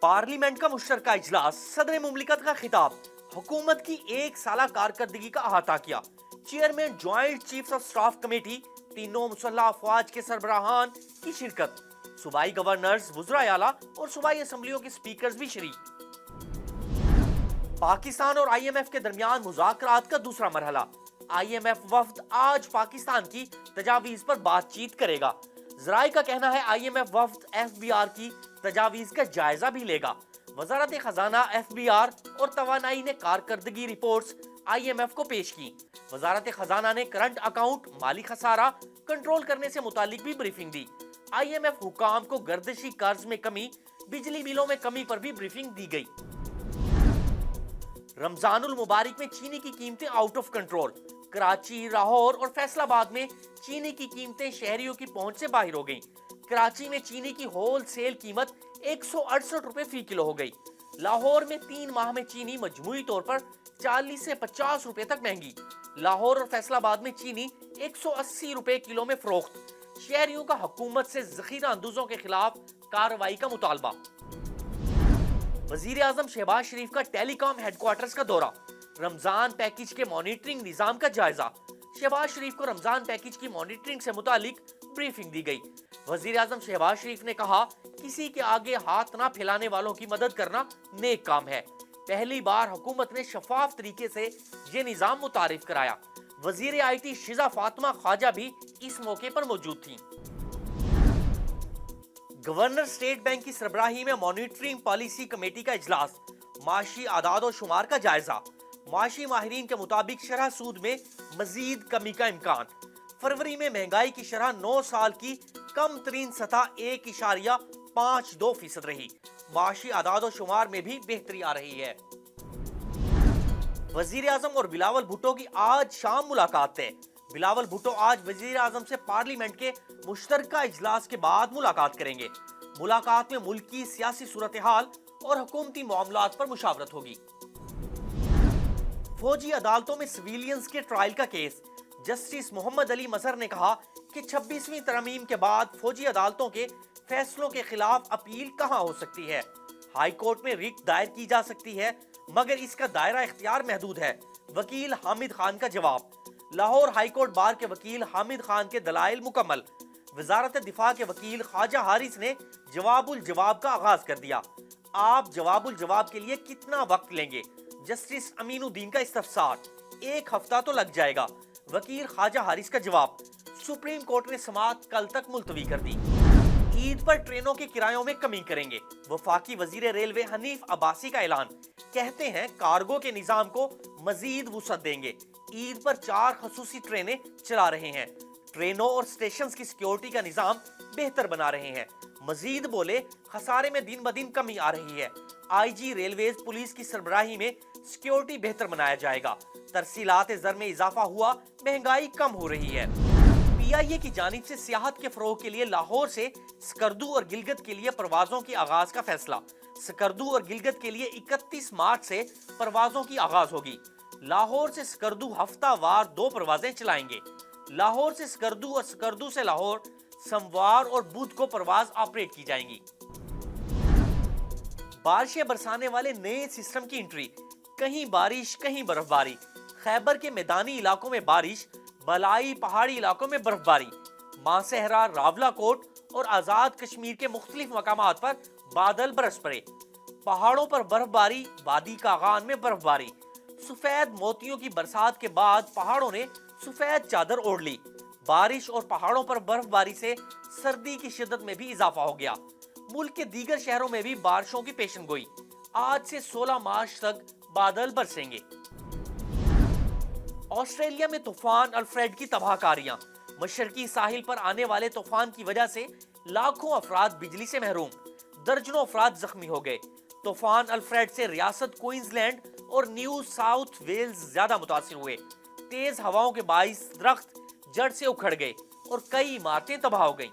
Parliament का मुश्तरका इजलास, सदर मुमलिकत का खिताब, हुकूमत की एक साला कारकर्दगी का अहाता किया। Chairman joint chiefs of staff committee, तीनों मुसल्लह अफवाज के सरबराहान की शिरकत, सूबाई गवर्नर्स, वुज़राए आला और सूबाई असम्बलियों के स्पीकर्स भी शरीक। पाकिस्तान और IMF के दरमियान मुज़ाकरात का दूसरा मरहला। IMF वफ्द आज पाकिस्तान की तजावीज़ पर बातचीत करेगा। ज़राए का कहना है IMF वफ्द FBR की तजावीज़ का जायजा भी लेगा। वज़ारत खजाना, FBR और तवानाई ने कारकर्दगी रिपोर्ट्स IMF को पेश की। वज़ारत खजाना ने करंट अकाउंट, माली खसारा कंट्रोल करने से मुतालिक भी ब्रीफिंग दी। IMF हुकाम को गर्दिशी कर्ज में कमी, बिजली बिलों में कमी पर भी ब्रीफिंग दी गई। रमजानुल मुबारक में चीनी की कीमतें out of control. Karachi, Lahore और फैसलाबाद में चीनी की कीमतें शहरियों की पहुंच से बाहर हो गईं। कराची में चीनी की होल सेल कीमत 168 रुपए फी किलो हो गई। लाहौर में 3 माह में चीनी मजमूई तौर पर 40 से 50 रुपए तक महंगी। लाहौर और फैसलाबाद में चीनी 180 रुपए किलो में फरोख्त। शहरियों का हुकूमत से ज़ख़ीरा अंदोज़ों के खिलाफ कार्रवाई का मुतालबा। वज़ीर आज़म शहबाज शरीफ का टेलीकॉम हेडक्वार्टर्स का दौरा, रमजान पैकेज के मॉनिटरिंग निजाम का जायजा। शहबाज शरीफ को रमजान पैकेज की मॉनिटरिंग से मुतालिक ब्रीफिंग दी गई। वज़ीर आज़म शहबाज शरीफ ने कहा, किसी के आगे हाथ ना फैलाने वालों की मदद करना नेक काम है। पहली बार हुकूमत ने शफाफ तरीके से ये निजाम मुतारिफ कराया। वज़ीर IT शिजा फातिमा ख्वाजा भी इस मौके पर मौजूद थी। गवर्नर स्टेट बैंक की सरबराही में मॉनिटरिंग पॉलिसी कमेटी का इजलास, माशी आदाद और शुमार का जायजा। माशी माहिरीन के मुताबिक शरह सूद में मजीद कमी का इम्कान। फरवरी में महंगाई की शरह 9 साल की कम तरीन सतह 1.52% रही। माशी आदाद और शुमार में भी बेहतरी आ रही है। वजीर आजम और बिलावल भुट्टो की आज शाम मुलाकात है। बिलावल भुट्टो आज वजीर आजम से पार्लियामेंट के मुश्तरका इजलास के बाद मुलाकात करेंगे। मुलाकात में मुल्क की सियासी सूरत हाल और हुकूमती मामलात पर मुशावरत होगी। फौजी अदालतों में सिविलियंस के ट्रायल का केस, जस्टिस मोहम्मद अली मजहर ने कहा कि 26वीं तरमीम के बाद फौजी अदालतों के फैसलों के खिलाफ अपील कहां हो सकती है। हाई कोर्ट में रिट दायर की जा सकती है, मगर इसका दायरा इख्तियार महदूद है। वकील हामिद खान का जवाब। लाहौर हाई कोर्ट बार के वकील हामिद खान के दलाइल मुकम्मल। वजारत दिफा के वकील ख्वाजा हारिस ने जवाबुल जवाब का आगाज कर दिया। आप जवाबुल जवाब के लिए कितना वक्त लेंगे? जस्टिस अमीनुद्दीन का इस्तफसार। 1 हफ्ता तो लग जाएगा। वकील ख्वाजा हारिस का जवाब। सुप्रीम कोर्ट ने समाअत कल तक मुलतवी कर दी। ईद पर ट्रेनों के किरायों में कमी करेंगे। वफाकी वजीर रेलवे हनीफ अब्बासी का ऐलान। कहते हैं कार्गो के निजाम को मजीद वुसअत देंगे। ईद पर 4 खसूसी ट्रेनें चला रहे हैं। ट्रेनों और स्टेशन की सिक्योरिटी का निजाम बेहतर बना रहे हैं। मजीद बोले, खसारे में दिन ब दिन कमी आ रही है। IG रेलवेज पुलिस की सरबराही में सिक्योरिटी बेहतर बनाया जाएगा। तरसीलात ज़र में इजाफा हुआ, महंगाई कम हो रही है। PIA की जानिब से सियाहत के फरोग के लिए लाहौर से स्कर्दू और गिलगित के लिए परवाजों की आगाज का फैसला। स्कर्दू और गिलगित के लिए 31 मार्च से परवाजों की आगाज होगी। लाहौर से स्कर्दू हफ्तावार 2 परवाजें चलाएंगे। लाहौर से स्कर्दू और स्कर्दू से लाहौर सोमवार और बुध को परवाज ऑपरेट की जाएंगी। बारिशें बरसाने वाले नए सिस्टम की एंट्री, कहीं बारिश कहीं बर्फबारी। खैबर के मैदानी इलाकों में बारिश, बलाई पहाड़ी इलाकों में बर्फबारी। मासहरा, रावलाकोट और आजाद कश्मीर के मुख्तलिफ मकामात पर बादल बरस पड़े। पहाड़ों पर बर्फबारी, वादी कागान में बर्फबारी। सफेद मोतियों की बरसात के बाद पहाड़ों ने सफेद चादर ओढ़ ली। बारिश और पहाड़ों पर बर्फबारी से सर्दी की शिद्दत में भी इजाफा हो गया। मुल्क के दीगर शहरों में भी बारिशों की पेशनगोई। आज से 16 मार्च तक बादल बरसेंगे। ऑस्ट्रेलिया में तूफान अल्फ्रेड की तबाहकारियां। मशरकी साहिल पर आने वाले तूफान की वजह से लाखों अफराद बिजली से महरूम, दर्जनों अफराद जख्मी हो गए। तूफान अल्फ्रेड से रियासत क्वींसलैंड और न्यू साउथ वेल्स ज्यादा मुतासिर हुए। तेज हवाओं के बाइस दरख्त जड़ से उखड़ गए और कई इमारतें तबाह हो गईं।